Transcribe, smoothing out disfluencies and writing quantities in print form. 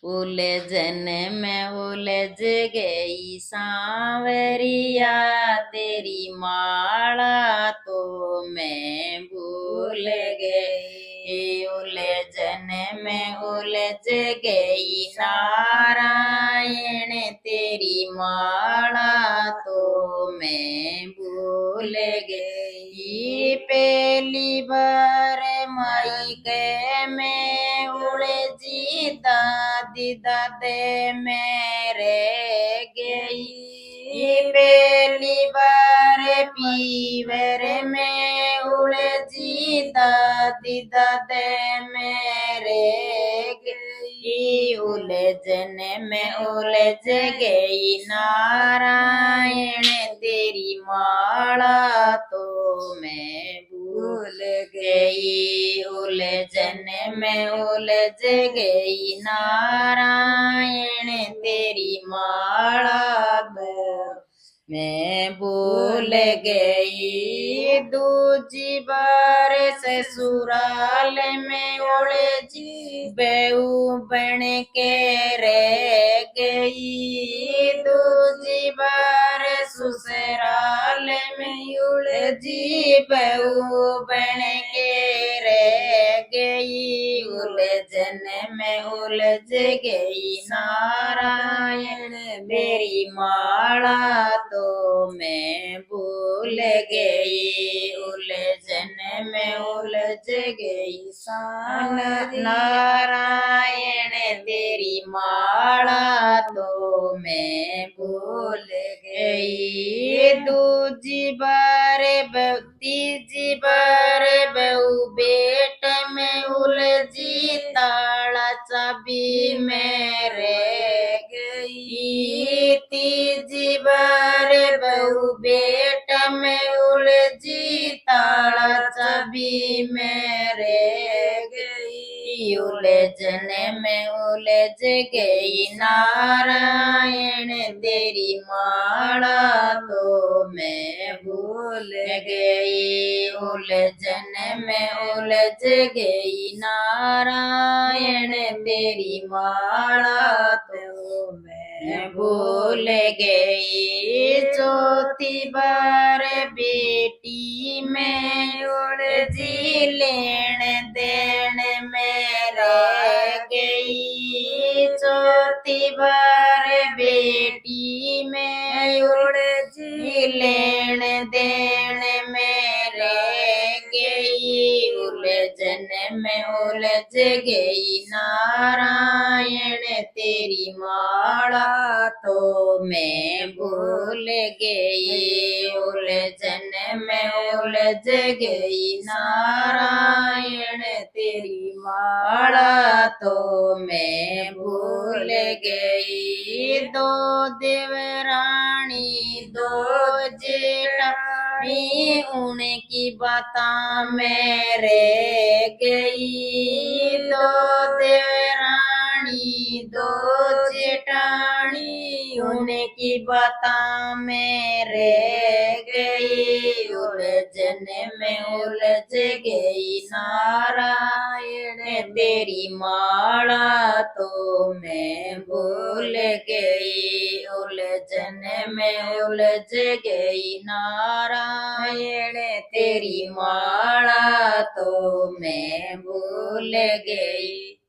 उलझन में उलझ गई सांवरिया, तेरी माला तो मैं भूल गई। उलझन में उलझ गई नारायण, तेरी माला तो मैं भूल गई। पहली बार मई के में उलझी दादी दादे मेरे गई। पहली बार पीवर में उलझी दादी दादे मेरे गई। उलझन में उलझ गई नारायण, तेरी माला तो मैं भूल गई। उलझन में उलझ गई नारायण, तेरी माला तो मैं भूल गई। दूजी बार ससुराल में उलझी बहू बन के रह गई। दूजी बार ससुराल में उलझी बहू बन के रह गई। उलझन में उलझ गई नारायण, मेरी माला तो मैं भूल गई। उलझन में उलझ गई नारायण, तेरी माला तो मैं भूल गई। दूजी बार तीजी बार बहू बेट में उलझी, ताला चाबी में रह गई। तीजी बार बहू बेट में उलझी, ताला चाबी में रह गई। उलझन में उलझ गई नारायण, तेरी माला तो मैं भूल गई। उलझन में उलझ गई नारायण, तेरी माला तो मैं भूल गई। चौथी बार बेटी में उलझी, लेन देन में रह गई। चौथी बार बेटी में उलझी, लेन देन में रह गई। उलझन में उलझ गई नारायण, तेरी माला तो मैं भूल गई। उलझन में उलझ गई नारायण, तेरी माला तो मैं भूल गई। दो देवरानी दो जेठानी, उनकी बातें में रह गई। दो देवरानी दो जेठानी, उनकी बातें में रह गई। उलझन में उलझ गई नारायण, तेरी माला तो मैं भूल गई। उलझन में उलझ गई नारायण, तेरी माला तो मैं भूल गई।